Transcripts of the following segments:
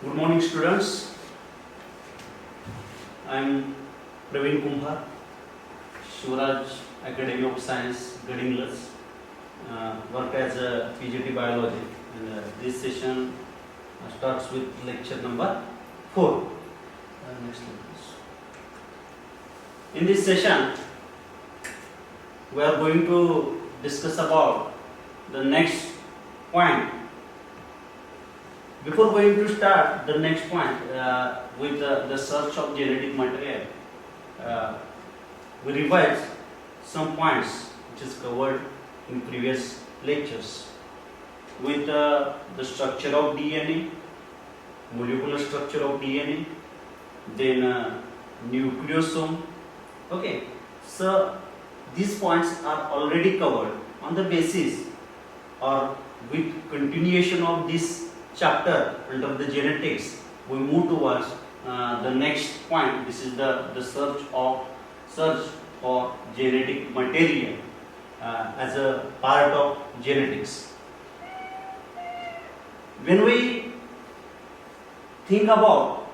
Good morning, students. I am Praveen Kumbhar, Shivraj Academy of Science, Gadinglas. Work as a PGT biology, and this session starts with lecture number 4. Next slide, please. In this session, we are going to discuss about the next point. Before going to start the next point with the search of genetic material, we revise some points which is covered in previous lectures with the structure of DNA, molecular structure of DNA, then nucleosome. Okay, so these points are already covered. On the basis or with continuation of this chapter under the genetics, we move towards the next point. This is the search for genetic material as a part of genetics. When we think about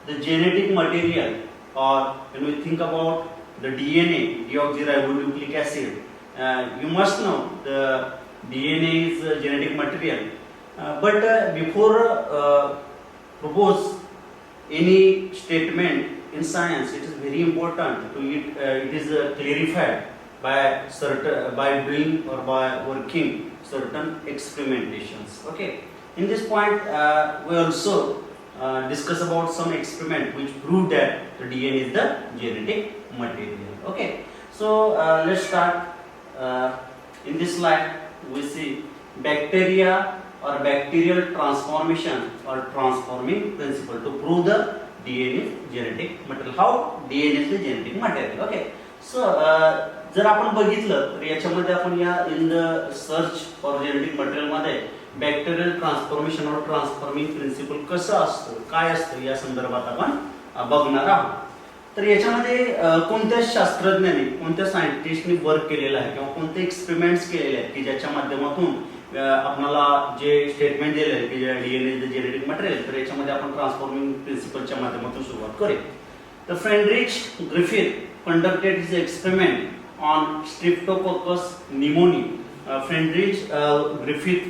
the genetic material, or when we think about the DNA, deoxyribonucleic acid, you must know the DNA is a genetic material. But before propose any statement in science, it is very important to it is clarified by doing or by working certain experimentations. Okay. In this point, we also discuss about some experiment which prove that the DNA is the genetic material. Okay. So let's start. In this slide, we see bacteria or bacterial transformation or transforming principle to prove the DNA is genetic material. How DNA is the genetic material? Okay. So जर आपण बघितलं तर याच्यामध्ये आपण या in the search for genetic material मध्ये bacterial transformation और transforming principal कसं असतं, काय असतं या संदर्भात आपण बघणार आहोत. तर याच्यामध्ये कोणत्या शास्त्रज्ञांनी, कोणत्या सायंटिस्टनी वर्क केलेलं आहे किंवा कोणते एक्सपेरिमेंट्स केलेले आहेत की ज्याच्या माध्यमातून आपल्याला जे स्टेटमेंट दिले आहे की DNA is the genetic material, तर याच्यामध्ये आपण ट्रान्सफॉर्मिंग प्रिन्सिपलच्या माध्यमातून सुरुवात करूया. तर Friedrich Griffith conducted his experiment on Streptococcus pneumoniae. Friedrich Griffith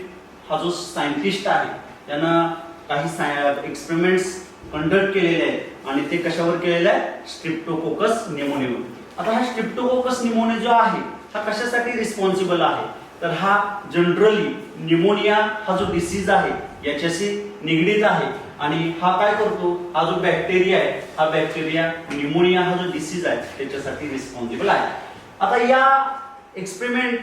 हा जो सायंटिस्ट आहे त्यानं काही एक्सपेरिमेंट्स कंडक्ट केलेले आहेत आणि ते कशावर केलेले आहे? स्ट्रेप्टोकोकस निमोनीवर. आता हा स्ट्रेप्टोकोकस निमोनी जो आहे हा कशासाठी रिस्पॉन्सिबल आहे? तर हा जनरली निमोनिया हा जो डिसीज आहे याच्याशी निगडीत आहे आणि हा काय करतो, हा जो बॅक्टेरिया आहे हा बॅक्टेरिया निमोनिया हा जो डिसीज आहे त्याच्यासाठी रिस्पॉन्सिबल आहे. आता या एक्सपेरिमेंट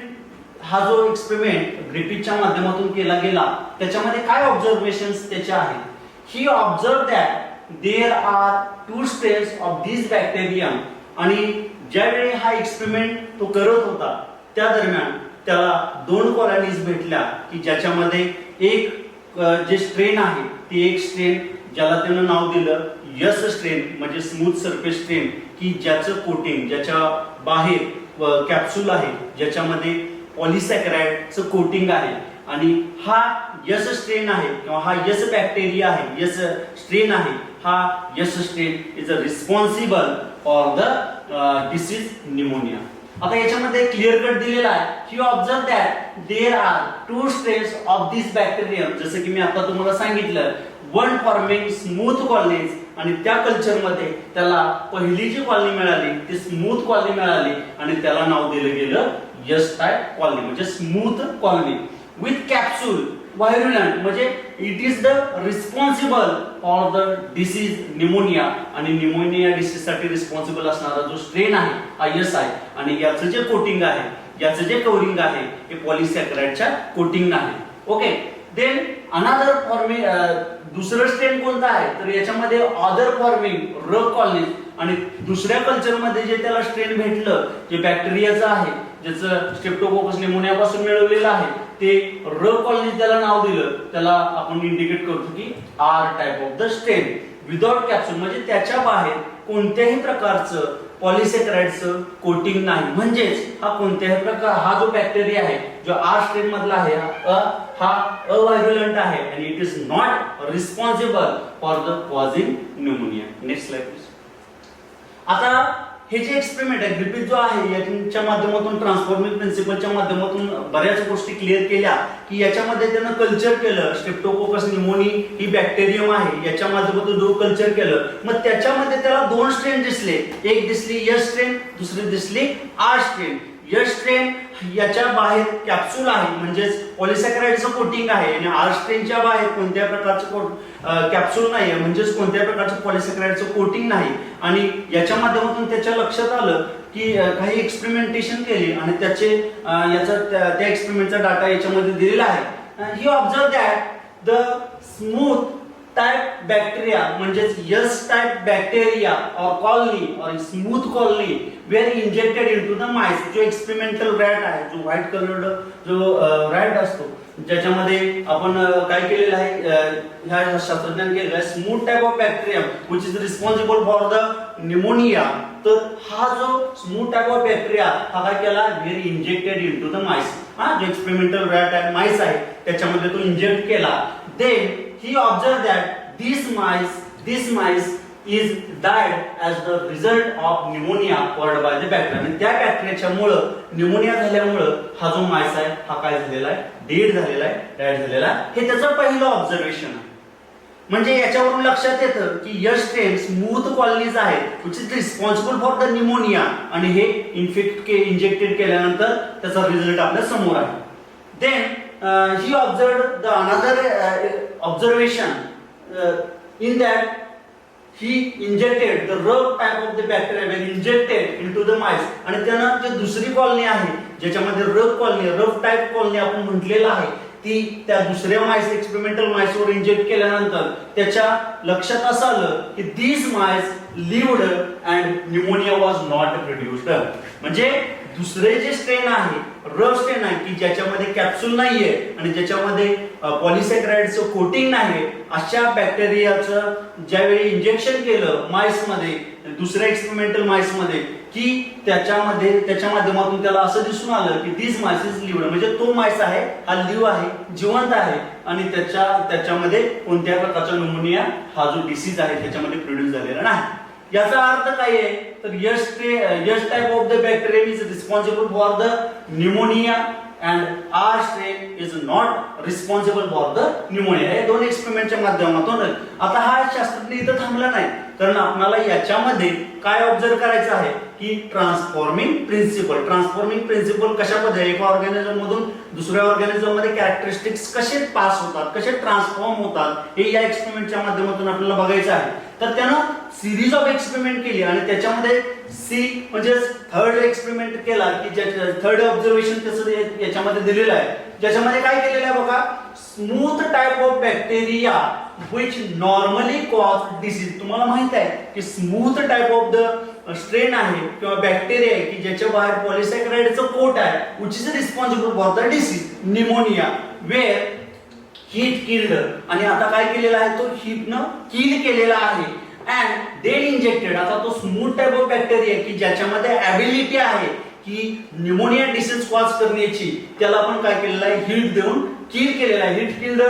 हा जो एक्सपेरिमेंट ग्रिफिथच्या माध्यमातून केला गेला त्याच्यामध्ये काय ऑब्झर्वेशन्स त्याचे आहेत? He observe that there are 2 stage of this bacterium. आणि ज्यावेळी हा एक्सपेरिमेंट तो करत होता त्या दरम्यान त्याला 2 कॉलनीज भेटल्या की ज्याच्यामध्ये एक जे स्ट्रेन आहे ती एक स्ट्रेन ज्याला त्यानं नाव दिलं यस स्ट्रेन म्हणजे स्मूथ सरफेस स्ट्रेन, की ज्याचं कोटिंग, ज्याच्या बाहेर कॅप्सूल आहे ज्याच्यामध्ये पॉलिसॅकराइडचं कोटिंग आहे. आणि हा यस स्ट्रेन आहे किंवा हा यस बॅक्टेरिया आहे, यस स्ट्रेन आहे, हा S strain is a responsible for the disease pneumonia. आता याच्यामध्ये क्लिअर कट दिलेला आहे की observe that there are 2 stage of this bacterium. जसं की मी आता तुम्हाला सांगितलं, वन फॉर्मिंग स्मूथ कॉलनीज, आणि त्या कल्चर मध्ये त्याला पहिली जी कॉलनी मिळाली ती स्मूथ कॉलनी मिळाली आणि त्याला नाव दिलं गेलं यस टाइप कॉलनी म्हणजे स्मूथ कॉलनी विथ कॅप्सूल व्हायरुलंट, म्हणजे it is the responsible for the disease pneumonia. आणि निमोनिया डिसीज साठी रिस्पॉन्सिबल असणारा जो स्ट्रेन आहे हा यस आहे आणि याचं जे कोटिंग आहे, याचं जे कव्हरिंग आहे हे पॉलिसॅकराइडच्या कोटिंग आहे. ओके. देन अनदर फॉर्मिंग दुसरं स्ट्रेन कोणता आहे तर याच्यामध्ये अदर फॉर्मिंग र कॉलनी. आणि दुसऱ्या कल्चर मध्ये जे त्याला स्ट्रेन भेटलं जे बॅक्टेरियाचं आहे ज्याचं स्ट्रेप्टोकोकस निमोनियापासून मिळवलेलं आहे ते र कॉलनी त्याला नाव दिलं, त्याला आपण इंडिकेट करतो की R type of the strain without capsule, म्हणजे त्याच्या बाहेर कोणत्याही प्रकारचं पॉलिसेक्राइडचं कोटिंग नाही. म्हणजेच हा कोणत्याही प्रकार हा जो बॅक्टेरिया आहे जो आर स्ट्रेन मधला आहे हा अव्हायरुलंट आहे आणि it is not responsible for the causing pneumonia. Next slide please. आता हे जे एक्सपेरिमेंट आहे ग्रिफिथ जो आहे याच्या माध्यमातून ट्रान्सफॉर्मिंग प्रिन्सिपलच्या माध्यमातून बऱ्याच गोष्टी क्लिअर केल्या की याच्यामध्ये त्यानं कल्चर केलं स्ट्रेप्टोकोकस न्यूमोनी ही बॅक्टेरियम आहे याच्या माध्यमातून जो कल्चर केलं मग त्याच्यामध्ये त्याला दोन स्ट्रेन दिसले. एक दिसली एस स्ट्रेन दुसरी दिसली आर स्ट्रेन. एस स्ट्रेन याच्या बाहेर कॅप्सूल आहे म्हणजेच पॉलिसॅकराइडचं कोटिंग आहे आणि आर स्ट्रेनच्या बाहेर कोणत्या प्रकारचं कॅप्सूल नाही आहे म्हणजेच कोणत्या प्रकारचं पॉलिसॅकराइडचं कोटिंग नाही. आणि याच्या माध्यमातून त्याच्या लक्षात आलं की काही एक्सपेरिमेंटेशन केली आणि त्याचे त्या एक्सपेरिमेंटचा डाटा याच्यामध्ये दिलेला आहे. He observe that the smooth type bacteria म्हणजेच S type bacteria or colony or smooth colony were injected into the mice. जो एक्सपेरिमेंटल रॅट आहे जो व्हाईट कलर्ड जो रॅट असतो ज्याच्यामध्ये आपण काय केलेलं आहे ह्या शास्त्रज्ञांनी केलेलं आहे smooth type of bacteria which is responsible for the pneumonia. तर हा जो स्मूथ टाइप ऑफ बॅक्टेरिया हा काय केला वेर इंजेक्टेड इनटू द माइस. हा जो एक्सपेरिमेंटल रॅट आहे माइस आहे त्याच्यामध्ये तो इंजेक्ट केला. Then he observed that this mice is died as the result of pneumonia caused by the bacteria. आणि त्या बॅक्टेरियाच्या मुळे न्यूमोनिया झाल्यामुळे हा जो माइस आहे हा काय झालेला आहे डेड झालेला आहे डायड झालेला आहे. हे त्याचं पहिलं ऑब्झर्वेशन आहे. म्हणजे याच्यावरून लक्षात येतं की यश स्ट्रेन स्मूथ कॉलनीज आहेत which is responsible for the pneumonia आणि हे इंजेक्टेड केल्यानंतर त्याचा रिझल्ट आपल्या समोर आहे. Then he observed the another observation in that he injected the rough type of the bacteria when injected into the mice. आणि त्यानं जे दुसरी कॉलनी आहे ज्याच्यामध्ये रफ टाइप कॉलनी आपण म्हटलेलं आहे ती त्या दुसऱ्या माइस एक्सपेरिमेंटल माइस वर इंजेक्ट केल्यानंतर त्याच्या लक्षात असं आलं की these mice lived and pneumonia was not produced. म्हणजे दुसरे जे स्ट्रेन आहे रफ स्ट्रेन आहे की ज्याच्यामध्ये कॅप्सूल नाहीये आणि ज्याच्यामध्ये पॉलिसॅकराइडचं कोटिंग नाहीये अशा बॅक्टेरियाचं ज्यावेळी इंजेक्शन केलं माइस मध्ये दुसऱ्या एक्सपेरिमेंटल माइस मध्ये की त्याच्या माध्यमातून त्याला असं दिसून आलं की दिस माइस इज लिव्ड. म्हणजे तो माइस आहे हा लिव्ह आहे जिवंत आहे आणि त्याच्यामध्ये कोणत्या प्रकारचा न्यूमोनिया हा जो डिसीज आहे त्याच्यामध्ये प्रोड्यूस झालेला नाही. याचा अर्थ काय आहे तर S type of the bacteria is responsible for the pneumonia and R strain is not responsible for the pneumonia. या दोन एक्सपेरिमेंटच्या माध्यमातून आता हा शास्त्रज्ञ इथं थांबला नाही कारण आपल्याला याच्यामध्ये काय ऑब्झर्व करायचं आहे की ट्रान्सफॉर्मिंग प्रिन्सिपल कशा पद्धतीने एका ऑर्गॅनिझम मधून दुसऱ्या ऑर्गॅनिझम मध्ये कॅरेक्टरिस्टिक्स कसे पास होतात कसे ट्रान्सफॉर्म होतात हे या एक्सपेरिमेंटच्या माध्यमातून आपल्याला बघायचं आहे. तर त्यानं सिरीज ऑफ एक्सपेरिमेंट केली आणि त्याच्यामध्ये सी म्हणजे थर्ड एक्सपेरिमेंट केला की थर्ड ऑब्झर्वेशन त्याचं याच्यामध्ये दिलेलं आहे ज्याच्यामध्ये काय केलेलं आहे बघा smooth type of bacteria which normally cause disease. तुम्हाला माहित आहे की smooth type of the strain आहे किंवा बॅक्टेरिया आहे की ज्याच्या बाहेर पॉलिसॅकराइडचं कोट आहे which is responsible for the disease pneumonia where heat killed. आणि आता काय केलेला आहे तो हीटनं किल केलेला आहे and then injected. आता तो स्मूथ टाइप ऑफ बॅक्टेरिया की ज्याच्यामध्ये ॲबिलिटी आहे की न्यूमोनिया डिसीज कॉज करण्याची त्याला आपण काय केलेलं आहे हिट देऊन किल केलेला आहे. हिट किल्ड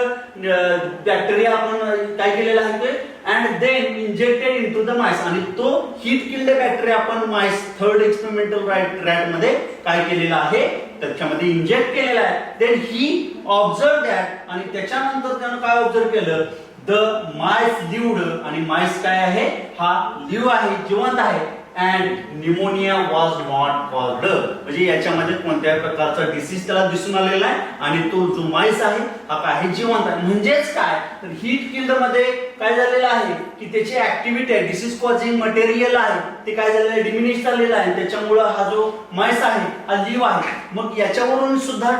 बॅक्टेरिया आपण काय केलेला आहे ते and then injected into the mice आणि तो हिट किल्ड बॅक्टेरिया आपण माइस थर्ड एक्सपेरिमेंटल रॅट मध्ये काय केलेला आहे त्याच्यामध्ये इंजेक्ट केलेला आहे. देन ही ऑब्झर्व दॅट आणि त्याच्यानंतर त्यानं काय ऑब्झर्व केलं द माइस लिव्ड आणि माइस काय आहे हा लिव्ह आहे जिवंत आहे and pneumonia was not caused. म्हणजे याच्यामध्ये कोणत्याही प्रकारचा डिसीज त्याला दिसून आलेला आहे आणि तो जो माइस आहे हा काय जिवंत आहे. म्हणजेच काय तर हीट किल्ड मध्ये काय झालेलं आहे की त्याची ऍक्टिव्हिटी आहे डिसीज कॉझिंग मटेरियल आहे ते काय झालेलं आहे डिमिनिश झालेलं आहे त्याच्यामुळे हा जो माइस आहे हा लिव्ह आहे. मग याच्यावरून सुद्धा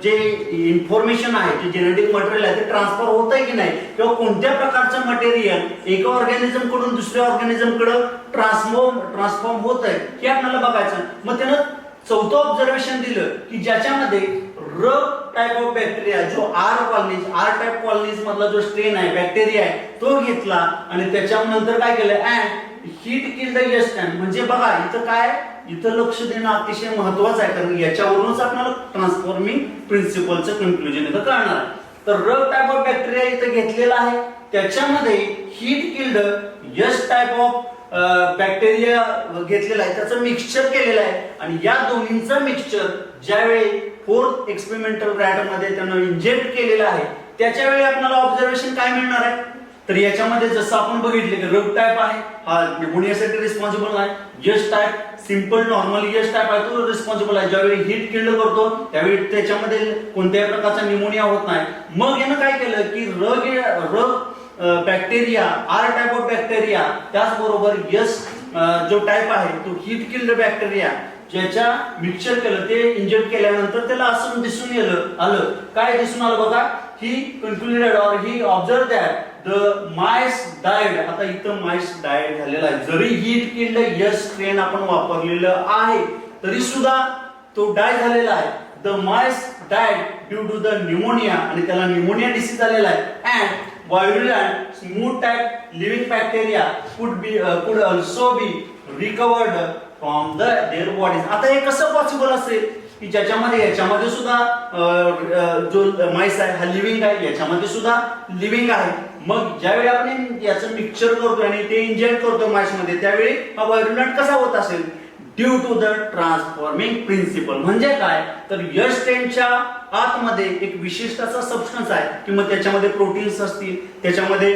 जे इन्फॉर्मेशन आहे जे जेनेटिक मटेरियल आहे ते ट्रान्सफर होत आहे की नाही किंवा कोणत्या प्रकारचं मटेरियल एका ऑर्गॅनिझम कडून दुसऱ्या ऑर्गॅनिझम कडे ट्रान्सफॉर्म होत आहे हे आपल्याला बघायचं. मग त्यानं चौथं ऑब्झर्वेशन दिलं की ज्याच्यामध्ये रफ टाइप ऑफ बॅक्टेरिया जो आर टाइप कॉलनीज मधला जो स्ट्रेन आहे बॅक्टेरिया आहे तो घेतला आणि त्याच्यानंतर काय केलं and heat killed yes strand म्हणजे बघा इथं काय, इथं लक्ष देणं अतिशय महत्वाचं आहे, कारण याच्यावरूनच आपल्याला ट्रान्सफॉर्मिंग प्रिन्सिपलचं कन्क्लुजन इथं कळणार आहे. तर रग टाइप ऑफ बॅक्टेरिया इथं घेतलेला आहे, त्याच्यामध्ये heat killed yes type of bacteria घेतलेला आहे, त्याचं मिक्सचर केलेलं आहे. आणि या दोन्हींचं मिक्सचर ज्यावेळी फोर्थ एक्सपेरिमेंटल रॅट मध्ये त्यानं इंजेक्ट केलेलं आहे, त्याच्या वेळी आपल्याला ऑब्झर्वेशन काय मिळणार आहे, तर याच्यामध्ये जसं आपण बघितले की रग टाइप आहे हा निमोनियासाठी रिस्पॉन्सिबल आहे, yes type simple normal yes type आहे तो रिस्पॉन्सिबल आहे. ज्यावेळी हीट किल्ड करतो त्यावेळी त्याच्यामध्ये कोणत्याही प्रकारचा निमोनिया होत नाही. मग यानं काय केलं की रग bacteria R type of bacteria, त्याचबरोबर यस जो टाइप आहे तो हीट किल्ड बॅक्टेरिया ज्याच्या मिक्सचर केलं ते इंजेक्ट केल्यानंतर त्याला असं दिसून आलं काय दिसून आलं बघा, he concluded or he observe that the mice died. आता इथं माइस डायड झालेला आहे, जरी हीट किल्ड यस स्ट्रेन आपण वापरलेलं आहे तरी सुद्धा तो डाय झालेला आहे. The mice died due to the pneumonia, आणि त्याला न्यूमोनिया डिसीज झालेला आहे. And virulent smooth type living bacteria could also be recovered from their bodies. आता हे कसं पॉसिबल असेल की याच्यामध्ये सुद्धा जो माइस आहे हा लिव्हिंग आहे, याच्यामध्ये सुद्धा लिव्हिंग आहे. मग ज्यावेळी आपण याचं मिक्सचर करतो आणि ते इंजेक्ट करतो माइस मध्ये, त्यावेळी हा व्हायरुलंट कसा होत असेल, due to the transforming principle. म्हणजे काय, तर यश स्ट्रेनच्या आतमध्ये एक विशिष्ट असा सबस्टन्स आहे किंवा त्याच्यामध्ये प्रोटीन्स असतील, त्याच्यामध्ये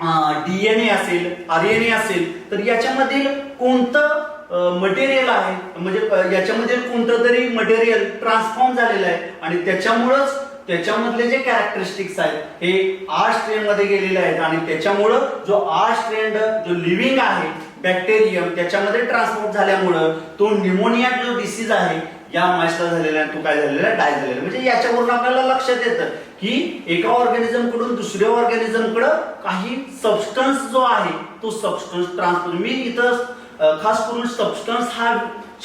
डीएनए असेल, आरएनए असेल, तर याच्यामधील कोणतं मटेरियल आहे, म्हणजे याच्यामध्ये कोणतं तरी मटेरियल ट्रान्सफॉर्म झालेलं आहे आणि त्याच्यामुळेच त्याच्यामधले जे कॅरेक्टरिस्टिक्स आहेत हे आर स्ट्रेन मध्ये गेलेले आहेत आणि त्याच्यामुळं जो आर स्ट्रेन जो लिव्हिंग आहे बॅक्टेरियम त्याच्यामध्ये ट्रान्सपोर्ट झाल्यामुळं तो न्यूमोनिया जो डिसीज आहे या माइसला झालेला आहे, तो काय झालेला आहे, डाय झालेला. म्हणजे याच्यावरून आपल्याला लक्षात येतं की एका ऑर्गॅनिझम कडून दुसऱ्या ऑर्गॅनिझम कडे काही सबस्टन्स जो आहे तो सबस्टन्स ट्रान्सफर. मी इथं खास करून सबस्टन्स हा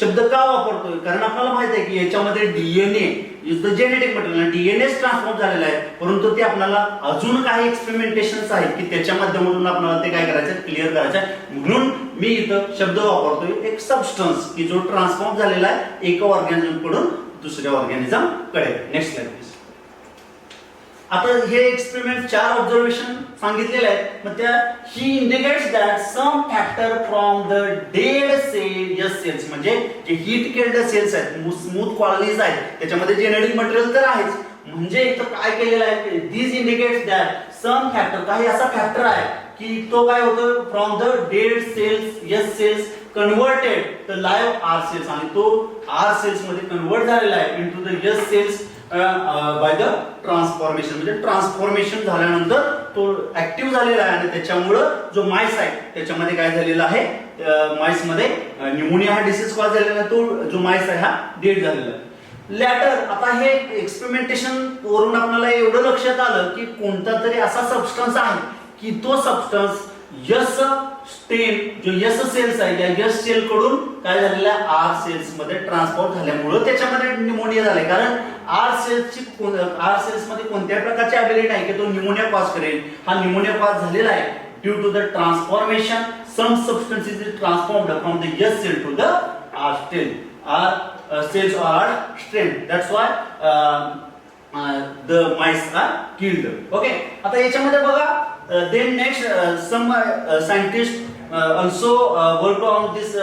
शब्द का वापरतोय, कारण आपल्याला माहित आहे की याच्यामध्ये DNA is the genetic material, DNA transform झालेला आहे, परंतु ते आपल्याला अजून काही एक्सपेरिमेंटेशन्स आहेत की त्याच्या माध्यमातून आपल्याला ते काय करायचं, क्लिअर करायचं. म्हणून मी इथं शब्द वापरतोय एक सबस्टन्स की जो ट्रान्सफॉर्म झालेला आहे एका ऑर्गॅनिझम कडून दुसऱ्या ऑर्गॅनिझम कडे. Next slide please. आता हे एक्सपेरिमेंट 4 ऑब्झर्वेशन सांगितलेले आहेत. मग त्या he indicates that some factor from the dead cells, म्हणजे जे हीट केल्ड सेल्स आहेत, स्मूथ कॉलनीज आहेत, त्याच्यामध्ये जेनेटिक मटेरियल तर आहेच. म्हणजे इथं काय केलेलं आहे, this indicates that some factor, काही असा फॅक्टर आहे की तो काय होतो, from the dead cells S cells converted the live R cells, आणि तो आर सेल्स मध्ये कन्वर्ट झालेला आहे into the S cells by the transformation. म्हणजे ट्रान्सफॉर्मेशन झाल्यानंतर तो ऍक्टिव्ह झालेला आहे आणि त्याच्यामुळं जो माइस आहे त्याच्यामध्ये काय झालेला आहे, माइस मध्ये न्यूमोनिया हा डिसीज कॉज झालेला आहे, तो जो माइस आहे हा डेड झालेला आहे. लॅटर, आता हे एक्सपेरिमेंटेशन वरून आपल्याला एवढं लक्षात आलं की कोणता तरी असा सबस्टन्स आहे की तो सबस्टन्स यस स्टेन जो यस सेल्स आहे या यस सेल कडून काय झालेला आहे, आर सेल्स मध्ये ट्रान्सपोर्ट झाल्यामुळे त्याच्यामध्ये न्यूमोनिया झालाय. कारण आर सेल्स मध्ये कोणत्या प्रकारची ॲबिलिटी आहे की तो न्यूमोनिया कॉज करेल. हा न्यूमोनिया कॉज झालेला आहे due to the transformation some substances is transformed from the S cell to the R strain. R cells are strained, that's why the mice are killed. Okay, आता याच्यामध्ये बघा then next some scientists also worked on this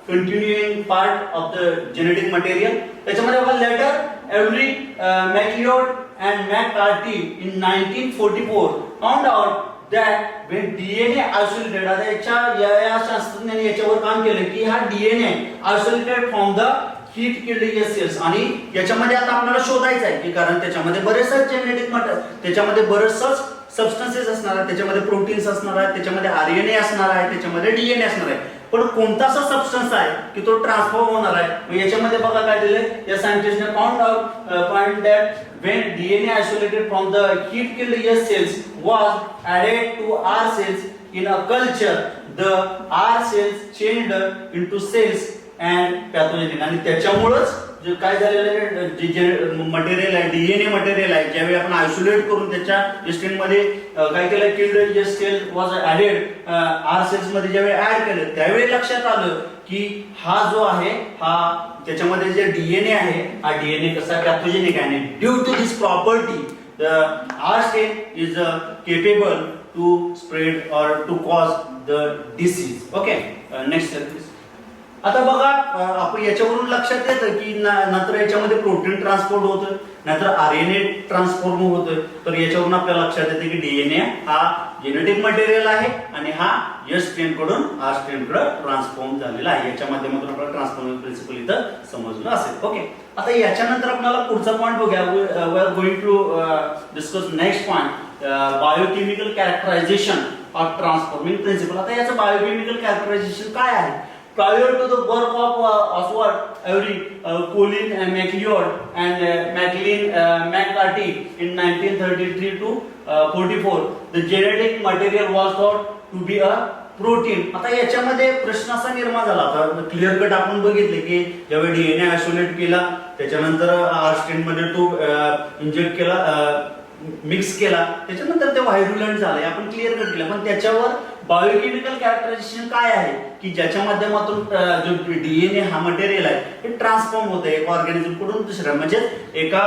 continuing part of the genetic material. त्याच्यामध्ये बघा later every MacLeod and McCarthy in 1944 found out that when DNA isolated, आता या शास्त्रज्ञांनी याच्यावर काम केलं की हा DNA isolated from the heat killed S cells, आणि याच्यामध्ये आता आपल्याला शोधायचं आहे की कारण त्याच्यामध्ये बरेचसे जेनेटिक मटेरियल, त्याच्यामध्ये बरेचसे सबस्टन्सेस असणार आहेत, त्याच्यामध्ये प्रोटीन्स असणार आहेत, त्याच्यामध्ये आरएनए असणार आहे, त्याच्यामध्ये डीएनए असणार आहे, पण कोणता असा सबस्टन्स आहे की तो ट्रान्सफॉर्म होणार आहे. मग याच्यामध्ये बघा काय दिलंय, या सायंटिस्टने found that when DNA isolated from the heat killed yeast cells was added to R cells in a culture, the R cells changed into cells and pathogenic, आणि त्याच्यामुळेच जे काय झालेलं आहे, जे मटेरियल आहे, डीएनए मटेरियल आहे, ज्यावेळी आपण आयसोलेट करून त्याच्या स्टेन मध्ये काय केलं, किल्ड जे cell was added R cells मध्ये ज्यावेळी ऍड केलं, त्यावेळी लक्षात आलं की हा जो आहे हा त्याच्यामध्ये जे डीएनए आहे, हा डीएनए कसा पॅथोजेनिक आहे. Due to this property the R strain is capable to spread or to cause the disease. Okay, next slide please. आता बघा, आपण याच्यावरून लक्षात येतं की नंतर याच्यामध्ये प्रोटीन ट्रान्सपोर्ट होतं, नंतर आरएनए ट्रान्सफॉर्म होतं. तर याच्यावरून आपल्याला लक्षात येतं की डीएनए हा जेनेटिक मटेरियल आहे आणि हा एस स्ट्रेन कडून आर स्ट्रेन कडे ट्रान्सफॉर्म झालेला आहे. याच्या माध्यमातून आपल्याला ट्रान्सफॉर्मिंग प्रिन्सिपल इथं समजलं असेल. ओके, आता याच्यानंतर आपल्याला पुढचा पॉईंट बघूया. We are going to discuss next point, biochemical characterization of transforming principle. आता याचं बायोकेमिकल कॅरेक्टरायझेशन काय आहे? Prior to the work of Oswald Avery, Colin MacLeod and Maclean McCarthy in 1933 to 44, the genetic material was thought to be a protein. आता याच्यामध्ये प्रश्न असा निर्माण झाला, आता क्लिअर कट आपण बघितले की ज्यावेळी डीएनए आयसोलेट केला, त्याच्यानंतर आर स्ट्रेन मध्ये तो इंजेक्ट केला, मिक्स केला, त्याच्यानंतर ते व्हायरुलंट झाले, आपण क्लिअर कट केलं. पण त्याच्यावर बायोकेमिकल कॅरेक्टरायझेशन काय आहे की ज्याच्या माध्यमातून जो डीएनए हा मटेरियल आहे हे ट्रान्सफॉर्म होतं एका ऑर्गॅनिझम कडून दुसऱ्या, म्हणजे एका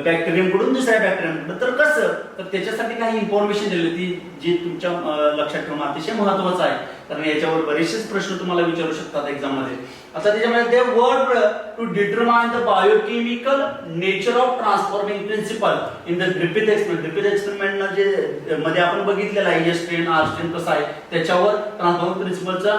बॅक्टेरियम कडून दुसऱ्या बॅक्टेरियम कडे. तर कसं, तर त्याच्यासाठी काही इन्फॉर्मेशन दिली ती जी तुमच्या लक्षात ठेवणं अतिशय महत्त्वाचं आहे, कारण याच्यावर बरेचसेच प्रश्न तुम्हाला विचारू शकतात एक्झाम मध्ये. आता त्याच्यामध्ये they work to determine the biochemical nature of transforming principle in the Griffith experiment. Griffith experiment जे मध्ये आपण बघितलेलं आहे एस स्ट्रेन आर स्ट्रेन कसं आहे, त्याच्यावर ट्रान्सफॉर्मिंग प्रिन्सिपलचा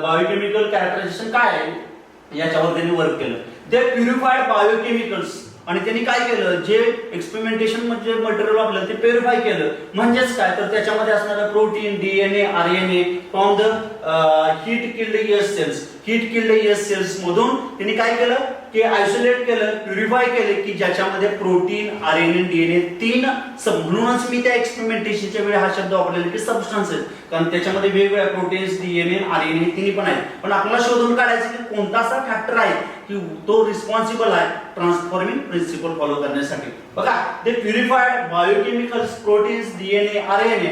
बायोकेमिकल कॅरेक्टरायझेशन काय आहे याच्यावर त्यांनी वर्क केलं. दे प्युरिफाईड बायोकेमिकल्स, आणि त्यांनी काय केलं, जे एक्सपेरिमेंटेशन म्हणजे मटेरियल वापरलं ते प्युरिफाय केलं. म्हणजेच काय, तर त्याच्यामध्ये असणारं protein, DNA, RNA from the heat killed S cells, heat killed S cells मधून त्यांनी काय केलं की आयसोलेट केलं, प्युरिफाय केले की ज्याच्यामध्ये प्रोटीन, आरएनए, डीएनए तीन, म्हणूनच मी त्या एक्सपेरिमेंटेशनच्या वेळी हा शब्द वापरलेला की सबस्टन्सेस, कारण त्याच्यामध्ये वेगवेगळ्या प्रोटीन्स, डीएनए, आरएनए तिन्ही पण आहेत. पण आपल्याला शोधून काढायचं की कोणता असा फॅक्टर आहे की तो रिस्पॉन्सिबल आहे ट्रान्सफॉर्मिंग प्रिन्सिपल फॉलो करण्यासाठी. बघा, they purified biochemicals, proteins, DNA, RNA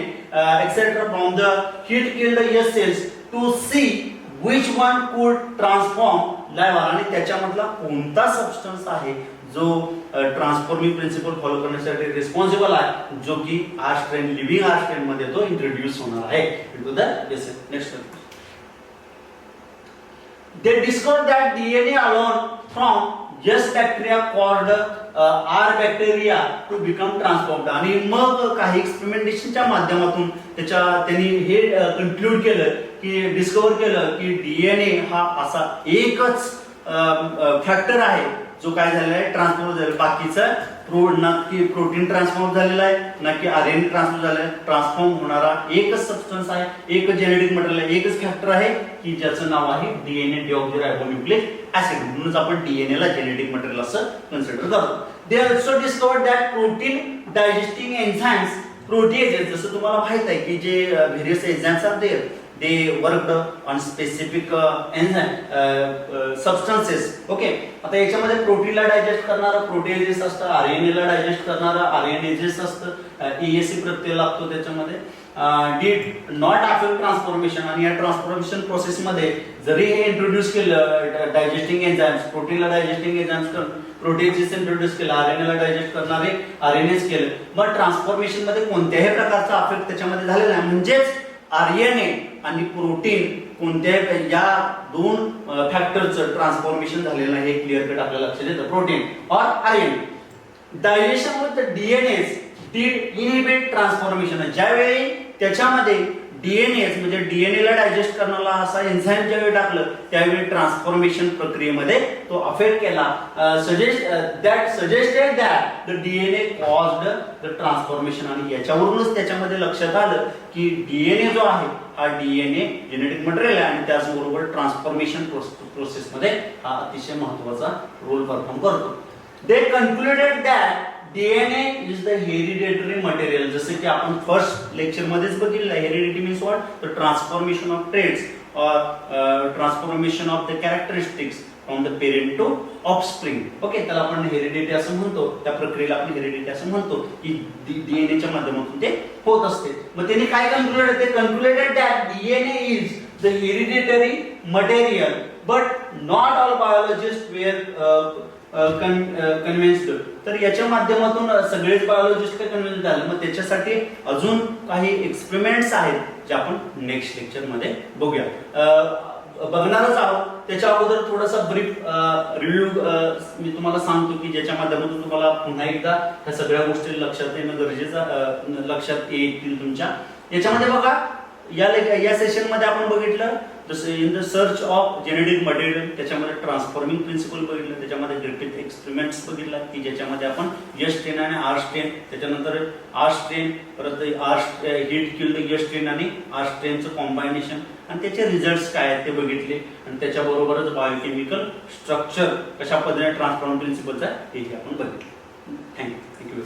etcetera from the heat killed S cells to see which one could transform live, आणि त्याच्यामधला कोणता सबस्टन्स आहे जो ट्रान्सफॉर्मिंग प्रिन्सिपल फॉलो करण्यासाठी रिस्पॉन्सिबल आहे, जो की R strain, living R strain मध्ये तो इंट्रोड्यूस होणार आहे into the S. Next, they discovered that DNA alone from just bacteria called R bacteria to become transformed. आणि मग काही एक्सपेरिमेंटेशनच्या माध्यमातून त्यांनी हे कन्क्लूड केलं की डिस्कवर केलं की डीएनए हा असा एकच फॅक्टर आहे जो काय झालेला आहे, ट्रान्सफॉर्म झालेला. बाकीचं नक्की प्रोटीन ट्रान्सफॉर्म झालेला आहे, नक्की आरएनए ट्रान्सफॉर्म झालेला आहे. ट्रान्सफॉर्म होणारा एकच सबस्टन्स आहे, एकच जेनेटिक मटेरियल आहे, एकच फॅक्टर आहे की ज्याचं नाव आहे डीएनए, डीऑक्झीरायबोन्यूक्लिक ऍसिड. म्हणून आपण डीएनए ला जेनेटिक मटेरियल असं कन्सिडर करतो. They also discovered that protein digesting enzymes, proteases, जसं तुम्हाला माहित आहे की जे various enzymes are there, they worked on specific enzyme substances. Okay, आता याच्यामध्ये प्रोटीनला डायजेस्ट करणारा प्रोटीएजेस असतं, आरएनए ला डायजेस्ट करणारा आरएनएजेस असतं, ईएससी प्रत्यय लागतो त्याच्यामध्ये. डिड नॉट अफेक्ट ट्रान्सफॉर्मेशन, आणि या ट्रान्सफॉर्मेशन प्रोसेस मध्ये जरी हे इंट्रोड्यूस केलं डायजेस्टिंग एन्झाइम्स, प्रोटीनला डायजेस्टिंग एन्झाइम्स प्रोटीएजेस इंट्रोड्यूस केलं, आरएनए ला डायजेस्ट करणारे आरएनएस केलं, पण ट्रान्सफॉर्मेशन मध्ये कोणत्याही प्रकारचा अफेक्ट त्याच्यामध्ये झालेला नाही. म्हणजेच आरएनए आणि प्रोटीन कोणत्याही या दोन फॅक्टरचं ट्रान्सफॉर्मेशन झालेलं आहे, हे क्लिअर कट आपल्याला लक्षात येतं. प्रोटीन और RNA digestion with DNA did inhibit transformation. ज्यावेळी त्याच्यामध्ये डीएनए म्हणजे डीएनए ला डायजेस्ट करणारा असा एन्झाइम ज्यावेळी टाकलं त्यावेळी ट्रान्सफॉर्मेशन प्रक्रियेमध्ये तो अफेक्ट केला. Suggested that the DNA caused the transformation, आणि याच्यावरूनच त्याच्यामध्ये लक्षात आलं की डीएनए जो आहे हा डीएनए जेनेटिक मटेरियल आहे आणि त्याचबरोबर ट्रान्सफॉर्मेशन प्रोसेस मध्ये हा अतिशय महत्त्वाचा रोल परफॉर्म करतो. They concluded that DNA is the hereditary material. जसं की आपण फर्स्ट लेक्चर मध्येच बघितलं, heredity means what, the transformation of traits or transformation of the characteristics from the parent to offspring. Okay, त्याला आपण हेरिडिटी असं म्हणतो, त्या प्रक्रियेला आपण हेरिडिटी असं म्हणतो की डीएनएच्या माध्यमातून ते होत असते. मग त्यांनी काय कन्क्लुडेड, ते concluded that DNA is the hereditary material but not all biologist were convinced. तर याच्या माध्यमातून सगळेच बायोलॉजिस्ट काय कन्व्हिन्स झाले. मग त्याच्यासाठी अजून काही एक्सपेरिमेंट्स आहेत जे आपण नेक्स्ट लेक्चर मध्ये बघूया, बघणारच आहोत. त्याच्या अगोदर थोडासा ब्रीफ रिव्ह्यू मी तुम्हाला सांगतो की ज्याच्या माध्यमातून तुम्हाला पुन्हा एकदा ह्या सगळ्या गोष्टी लक्षात येणं गरजेचं, लक्षात येतील तुमच्या. याच्यामध्ये बघा, या सेशन मध्ये आपण बघितलं जसं in the search of genetic material, त्याच्यामध्ये ट्रान्सफॉर्मिंग प्रिन्सिपल बघितलं, त्याच्यामध्ये ग्रिफिथ एक्सपेरिमेंट्स बघितला की ज्याच्यामध्ये आपण एस स्ट्रेन आणि आर स्ट्रेन, त्याच्यानंतर आर स्ट्रेन परत हीट किल्ड एस स्ट्रेन आणि आर स्ट्रेनचं कॉम्बायनेशन आणि त्याचे रिझल्ट्स काय आहेत ते बघितले. आणि त्याच्याबरोबरच बायोकेमिकल स्ट्रक्चर कशा पद्धतीने ट्रान्सफॉर्मिंग प्रिन्सिपलचा हेही आपण बघितलं. थँक्यू.